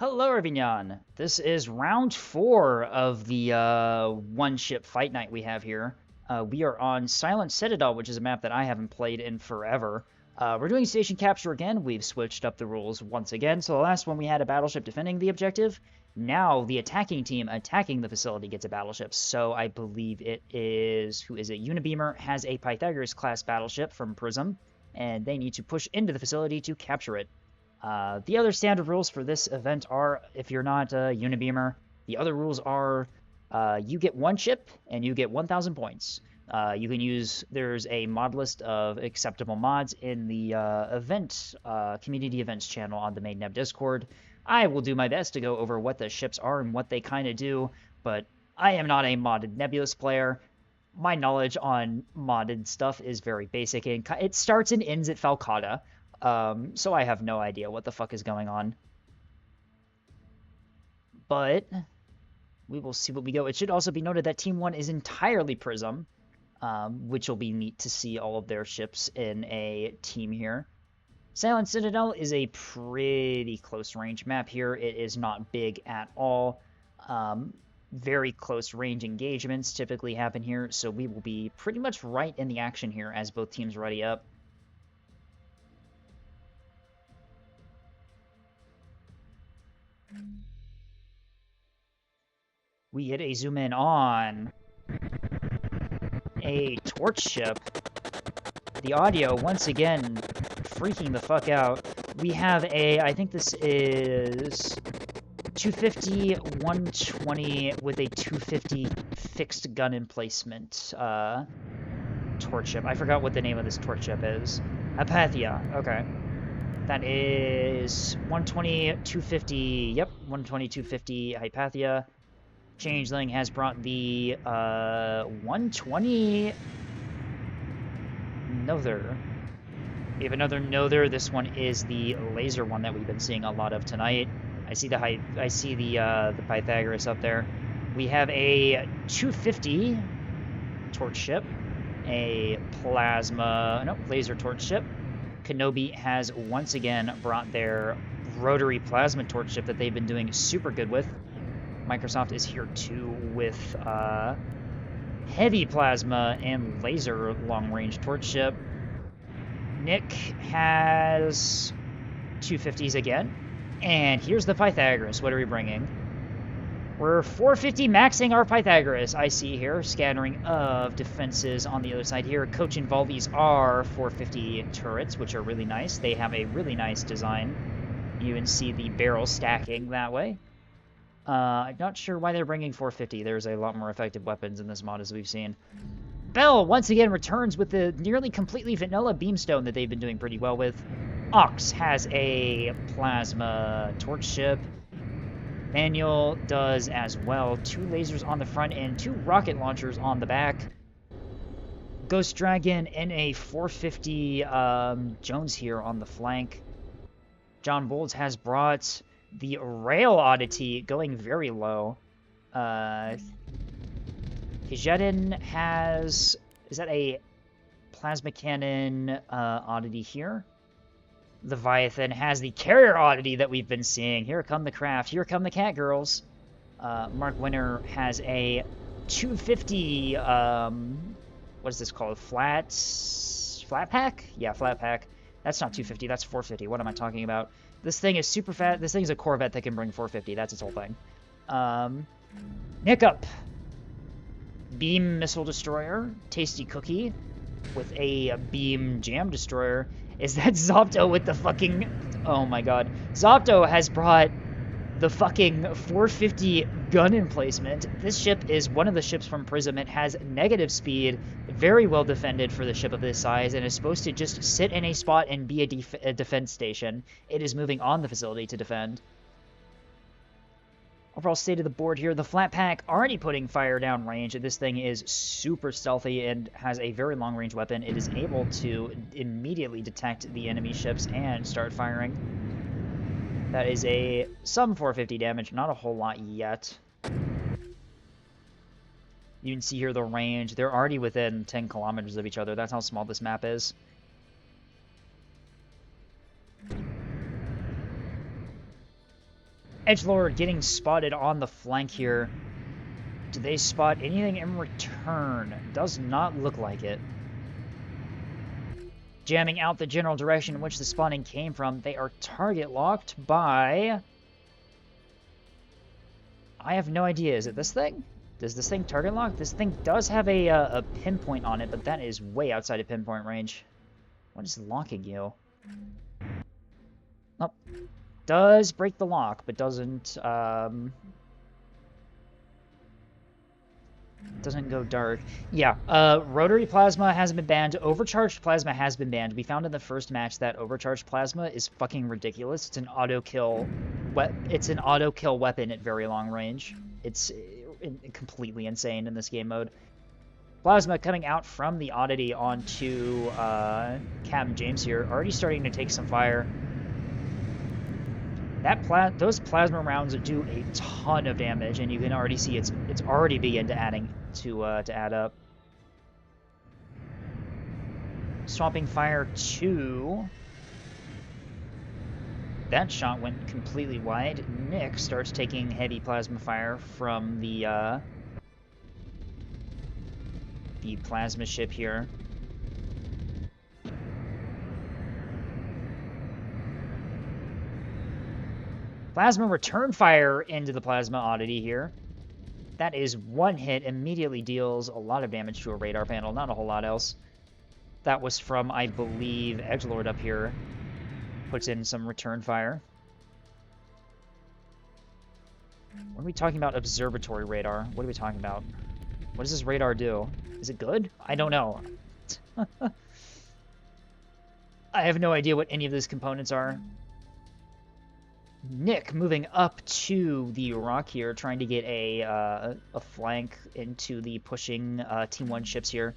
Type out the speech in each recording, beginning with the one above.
Hello, everyone. This is round 4 of the one-ship fight night we have here. We are on Silent Citadel, which is a map that I haven't played in forever. We're doing station capture again. We've switched up the rules once again. So the last one we had a battleship defending the objective. Now the attacking team attacking the facility gets a battleship. So I believe it is... who is it? Unibeamer has a Pythagoras-class battleship from PRISM, and they need to push into the facility to capture it. The other standard rules for this event are, if you're not a Unibeamer, the other rules are you get one ship and you get 1,000 points. You can use, there's a mod list of acceptable mods in the community events channel on the main Neb Discord. I will do my best to go over what the ships are and what they kind of do, but I am not a modded Nebulous player. My knowledge on modded stuff is very basic, and it starts and ends at Falcata. So I have no idea what the fuck is going on. But we will see what we go. It should also be noted that Team 1 is entirely PRISM, which will be neat to see all of their ships in a team here. Silent Citadel is a pretty close range map here. It is not big at all. Very close range engagements typically happen here, so we will be pretty much right in the action here as both teams ready up. We get a zoom in on a torch ship. The audio, once again, freaking the fuck out. We have a, I think this is 250, 120 with a 250 fixed gun emplacement torch ship. I forgot what the name of this torch ship is. Hypatia, okay. That is 120, 250, yep, 120, 250 Hypatia. Changeling has brought the 120 Noether. We have another Noether. This one is the laser one that we've been seeing a lot of tonight. I see the Pythagoras up there. We have a 250 torch ship, a laser torch ship. Kenobi has once again brought their rotary plasma torch ship that they've been doing super good with. Microsoft is here too with heavy plasma and laser long-range torch ship. Nick has 250s again. And here's the Pythagoras. What are we bringing? We're 450 maxing our Pythagoras. I see here scattering of defenses on the other side here. Coach and Volvies are 450 turrets, which are really nice. They have a really nice design. You can see the barrel stacking that way. I'm not sure why they're bringing 450. There's a lot more effective weapons in this mod as we've seen. Bell once again returns with the nearly completely vanilla beamstone that they've been doing pretty well with. Ox has a plasma torch ship. Manual does as well. 2 lasers on the front and 2 rocket launchers on the back. Ghost Dragon in a 450 Jones here on the flank. John Bolds has brought the Rail Oddity going very low. Hijedin has... is that a plasma cannon Oddity here? Leviathan has the Carrier Oddity that we've been seeing. Here come the craft. Here come the cat girls. Mark Winter has a 250... what is this called? Flatpack? Yeah, Flatpack. That's not 250. That's 450. What am I talking about? This thing is super fat. This thing is a Corvette that can bring 450. That's its whole thing. Hiccup. Beam Missile Destroyer. Tasty Cookie. With a Beam Jam Destroyer. Is that Zopto with the fucking... oh my god. Zopto has brought the fucking 450 gun emplacement. This ship is one of the ships from PRISM. It has negative speed, very well defended for the ship of this size, and is supposed to just sit in a spot and be a defense station. It is moving on the facility to defend. Overall state of the board here, the Flatpack already putting fire down range. This thing is super stealthy and has a very long-range weapon. It is able to immediately detect the enemy ships and start firing. That is some 450 damage, not a whole lot yet. You can see here the range. They're already within 10 kilometers of each other. That's how small this map is. Edgelord getting spotted on the flank here. Do they spot anything in return? Does not look like it. Jamming out the general direction in which the spawning came from. They are target locked by... I have no idea. Is it this thing? Does this thing target lock? This thing does have a pinpoint on it, but that is way outside of pinpoint range. What is locking you? Oh, does break the lock, but doesn't go dark. Yeah, rotary plasma hasn't been banned. Overcharged plasma has been banned. We found in the first match that overcharged plasma is fucking ridiculous. It's an auto kill. It's an auto kill weapon at very long range. It's completely insane in this game mode. Plasma coming out from the Oddity onto Captain James here, already starting to take some fire. Those plasma rounds do a ton of damage, and you can already see it's already begin to add up. Swapping fire 2. That shot went completely wide. Nick starts taking heavy plasma fire from the plasma ship here. Plasma return fire into the plasma Oddity here. That is one hit, immediately deals a lot of damage to a radar panel, not a whole lot else. That was from, I believe, Edgelord up here. Puts in some return fire. What are we talking about? Observatory radar. What are we talking about? What does this radar do? Is it good? I don't know. I have no idea what any of these components are. Nick moving up to the rock here, trying to get a flank into the pushing Team 1 ships here.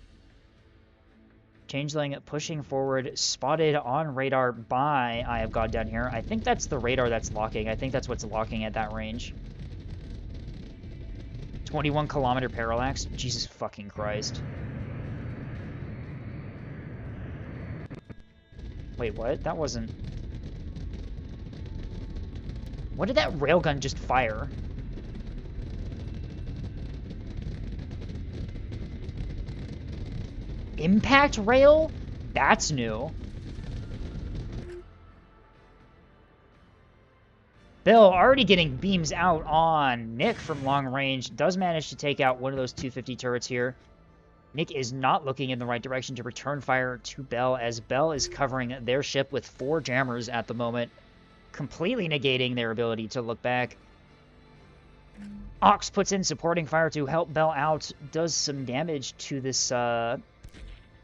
Changeling pushing forward, spotted on radar by Eye of God down here. I think that's the radar that's locking. I think that's what's locking at that range. 21 kilometer parallax. Jesus fucking Christ. Wait, what? That wasn't... What did that railgun just fire? Impact rail? That's new. Bill already getting beams out on Nick from long range. Does manage to take out one of those 250 turrets here. Nick is not looking in the right direction to return fire to Bell, as Bell is covering their ship with 4 jammers at the moment, completely negating their ability to look back. Ox puts in supporting fire to help Bell out. Does some damage to this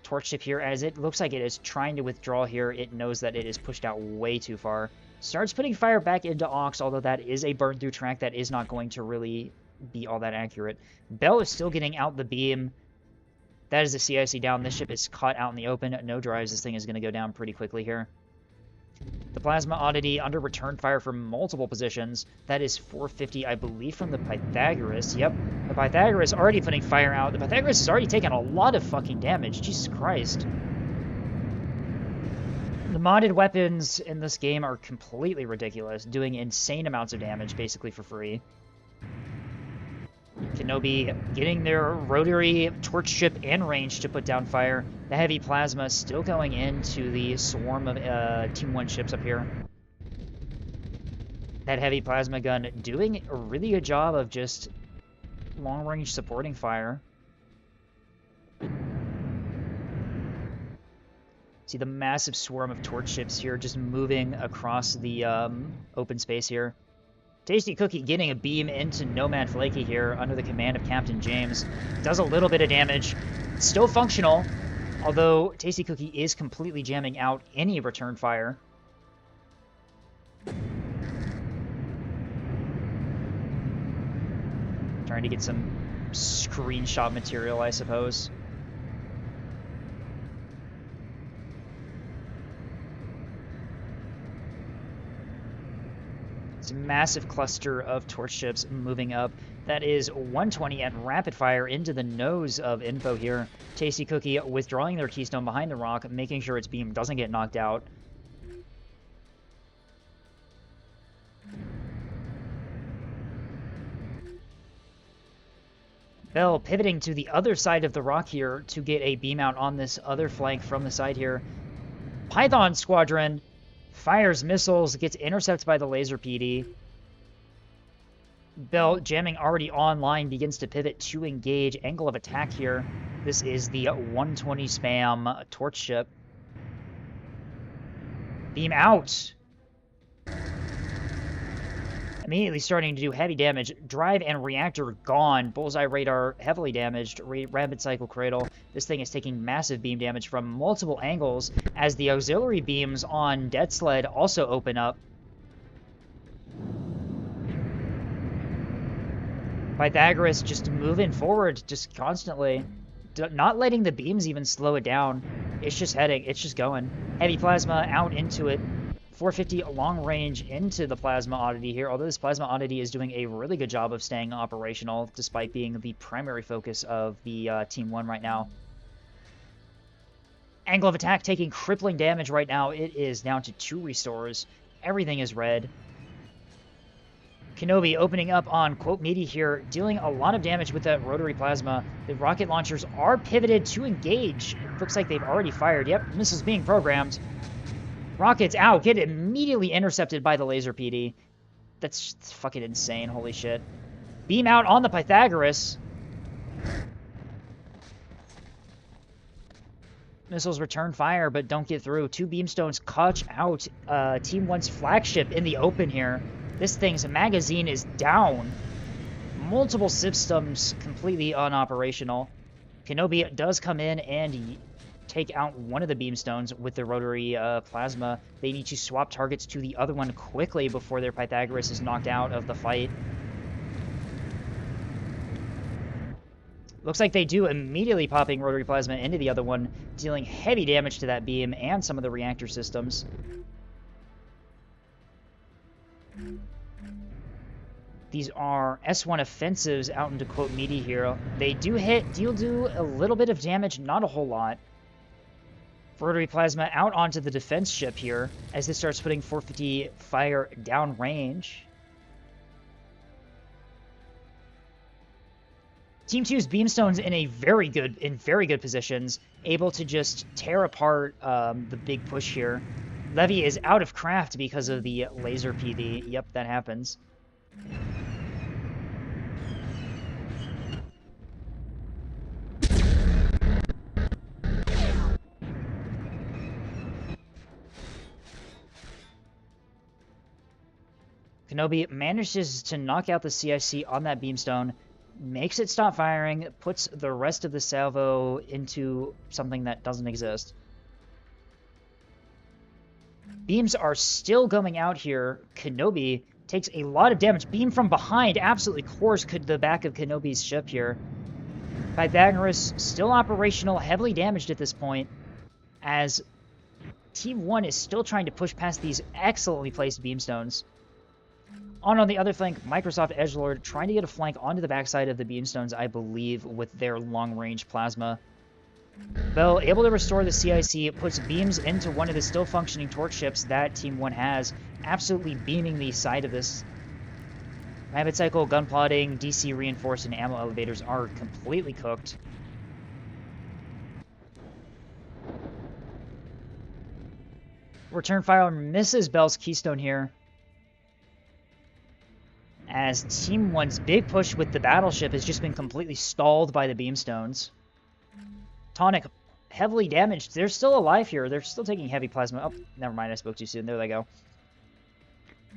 torch ship here, as it looks like it is trying to withdraw here. It knows that it is pushed out way too far. Starts putting fire back into Ox, although that is a burn-through track that is not going to really be all that accurate. Bell is still getting out the beam. That is the CIC down. This ship is caught out in the open. No drives. This thing is going to go down pretty quickly here. The Plasma Oddity under return fire from multiple positions. That is 450, I believe, from the Pythagoras. Yep, the Pythagoras already putting fire out. The Pythagoras has already taken a lot of fucking damage. Jesus Christ. The modded weapons in this game are completely ridiculous, doing insane amounts of damage basically for free. Kenobi getting their rotary torch ship in range to put down fire. The heavy plasma still going into the swarm of Team 1 ships up here. That heavy plasma gun doing a really good job of just long-range supporting fire. See the massive swarm of torch ships here just moving across the open space here. Tasty Cookie getting a beam into Nomad Flaky here under the command of Captain James. Does a little bit of damage. Still functional, although Tasty Cookie is completely jamming out any return fire. Trying to get some screenshot material, I suppose. It's a massive cluster of torch ships moving up. That is 120 at rapid fire into the nose of Info here. Tasty Cookie withdrawing their Keystone behind the rock, making sure its beam doesn't get knocked out. Bell pivoting to the other side of the rock here to get a beam out on this other flank from the side here. Python Squadron fires missiles, gets intercepted by the laser PD. Bell, jamming already online, begins to pivot to engage. Angle of attack here. This is the 120 spam torch ship. Beam out. Immediately starting to do heavy damage. Drive and reactor gone. Bullseye radar heavily damaged. Rapid cycle cradle. This thing is taking massive beam damage from multiple angles as the auxiliary beams on Dead Sled also open up. Pythagoras just moving forward, just constantly. Not letting the beams even slow it down. It's just heading. It's just going. Heavy plasma out into it. 450 long range into the Plasma Oddity here, although this Plasma Oddity is doing a really good job of staying operational despite being the primary focus of the Team 1 right now. Angle of attack taking crippling damage right now. It is down to 2 restores. Everything is red. Kenobi opening up on Quote Meaty here, dealing a lot of damage with that rotary plasma. The rocket launchers are pivoted to engage. It looks like they've already fired. Yep, missiles being programmed. Rockets out, get immediately intercepted by the laser PD. That's fucking insane, holy shit. Beam out on the Pythagoras. Missiles return fire, but don't get through. 2 beamstones catch out Team 1's flagship in the open here. This thing's magazine is down. Multiple systems completely unoperational. Kenobi does come in and take out one of the beamstones with the rotary plasma. They need to swap targets to the other one quickly before their Pythagoras is knocked out of the fight. Looks like they do immediately popping rotary plasma into the other one, dealing heavy damage to that beam and some of the reactor systems. These are S1 offensives out into Quote Meaty here. They do do a little bit of damage, not a whole lot. Rotary plasma out onto the defense ship here as this starts putting 450 fire down range. Team 2's beamstones in very good positions, able to just tear apart the big push here. Levy is out of craft because of the laser PD. Yep, that happens. Kenobi manages to knock out the CIC on that beamstone, makes it stop firing, puts the rest of the salvo into something that doesn't exist. Beams are still going out here. Kenobi takes a lot of damage. Beam from behind absolutely cores the back of Kenobi's ship here. Pythagoras still operational, heavily damaged at this point, as Team 1 is still trying to push past these excellently placed beamstones. On the other flank, Microsoft Edgelord trying to get a flank onto the backside of the beamstones, I believe, with their long-range plasma. Bell able to restore the CIC, puts beams into one of the still functioning torch ships that Team 1 has, absolutely beaming the side of this. Rapid cycle, gun plotting, DC reinforced, and ammo elevators are completely cooked. Return fire misses Bell's Keystone here, as Team 1's big push with the battleship has just been completely stalled by the beamstones. Tonic heavily damaged. They're still alive here. They're still taking heavy plasma. Oh, never mind. I spoke too soon. There they go.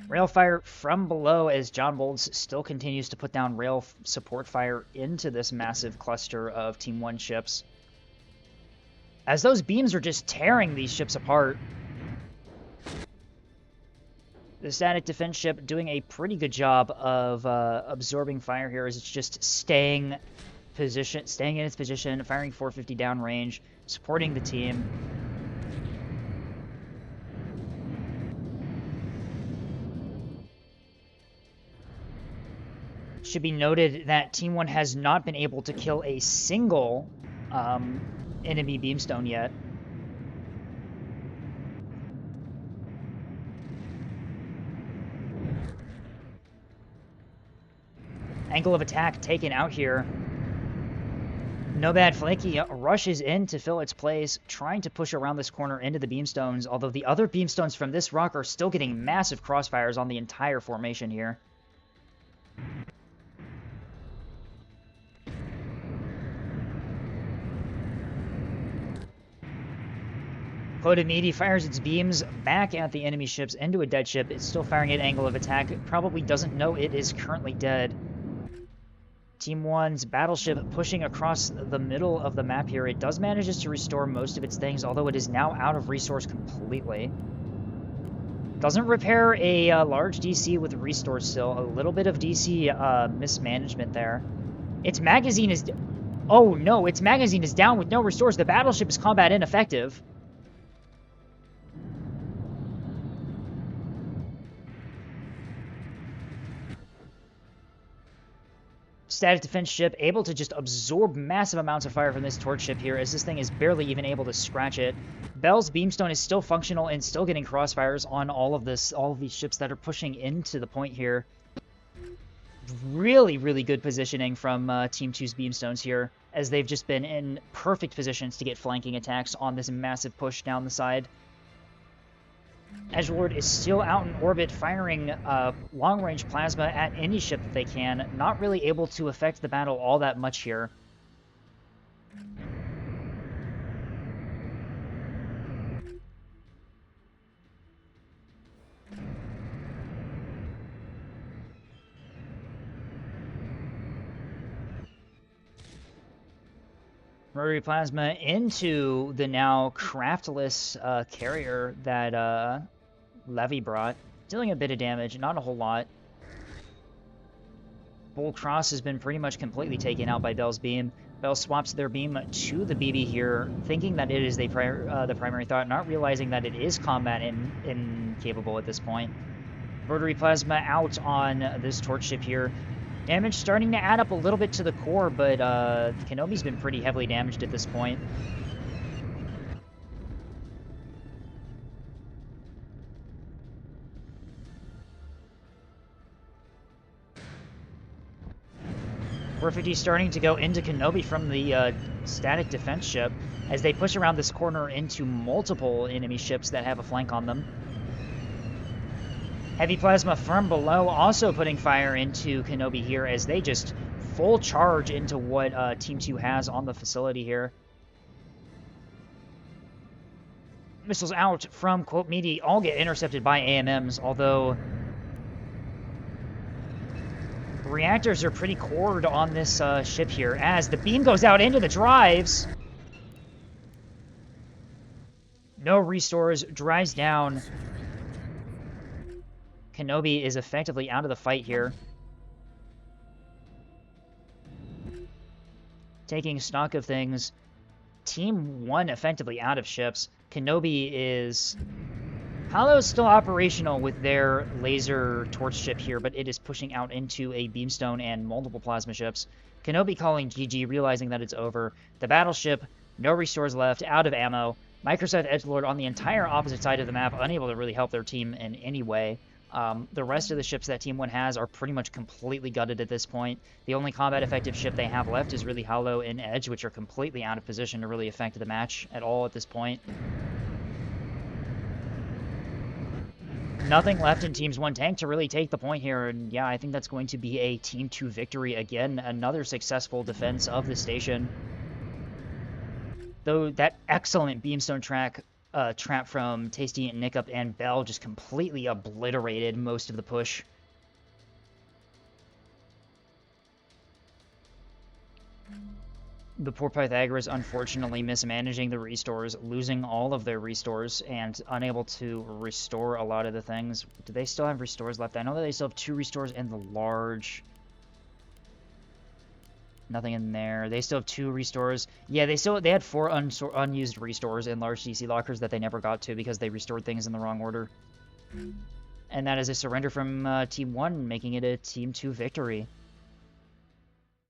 Rail fire from below as John Bolds still continues to put down rail support fire into this massive cluster of Team 1 ships, as those beams are just tearing these ships apart. The static defense ship doing a pretty good job of absorbing fire here, as it's just staying in its position, firing 450 downrange, supporting the team. It should be noted that Team 1 has not been able to kill a single enemy beamstone yet. Angle of attack taken out here. No Bad Flaky rushes in to fill its place, trying to push around this corner into the beamstones, although the other beamstones from this rock are still getting massive crossfires on the entire formation here. Oddity fires its beams back at the enemy ships into a dead ship. It's still firing at angle of attack. It probably doesn't know it is currently dead. Team 1's battleship pushing across the middle of the map here. It does manage to restore most of its things, although it is now out of resource completely. Doesn't repair a large DC with restore still. A little bit of DC mismanagement there. Its magazine is... Oh no, its magazine is down with no restores. The battleship is combat ineffective. Static defense ship able to just absorb massive amounts of fire from this torch ship here, as this thing is barely even able to scratch it. Bell's beamstone is still functional and still getting crossfires on all of these ships that are pushing into the point here. Really, really good positioning from Team 2's beamstones here, as they've just been in perfect positions to get flanking attacks on this massive push down the side. Edgelord is still out in orbit, firing long-range plasma at any ship that they can. Not really able to affect the battle all that much here. Rotary plasma into the now craftless carrier that Levy brought, dealing a bit of damage, not a whole lot. Bull Cross has been pretty much completely taken out by Bell's beam. Bell swaps their beam to the BB here, thinking that it is the primary thought, not realizing that it is combat incapable at this point. Rotary plasma out on this torch ship here. Damage starting to add up a little bit to the core, but Kenobi's been pretty heavily damaged at this point. Warfifty's starting to go into Kenobi from the static defense ship as they push around this corner into multiple enemy ships that have a flank on them. Heavy plasma from below also putting fire into Kenobi here as they just full charge into what Team 2 has on the facility here. Missiles out from Quote Meaty all get intercepted by AMMs, although reactors are pretty cored on this ship here as the beam goes out into the drives. No restores, drives down. Kenobi is effectively out of the fight here. Taking stock of things, Team 1 effectively out of ships. Kenobi is... Hollow's still operational with their laser torch ship here, but it is pushing out into a beamstone and multiple plasma ships. Kenobi calling GG, realizing that it's over. The battleship, no restores left, out of ammo. Microsoft Edgelord on the entire opposite side of the map, unable to really help their team in any way. The rest of the ships that Team 1 has are pretty much completely gutted at this point. The only combat effective ship they have left is really Hollow and Edge, which are completely out of position to really affect the match at all at this point. Nothing left in Team 1 tank to really take the point here, and yeah, I think that's going to be a Team 2 victory again. Another successful defense of the station. Though that excellent beamstone trap from Tasty and Nickup and Bell just completely obliterated most of the push. The poor Pythagoras unfortunately mismanaging the restores, losing all of their restores, and unable to restore a lot of the things. Do they still have restores left? I know that they still have 2 restores in the large. Nothing in there. They still have 2 restores. Yeah, they had 4 unused restores in large DC lockers that they never got to because they restored things in the wrong order. And that is a surrender from Team 1, making it a Team 2 victory.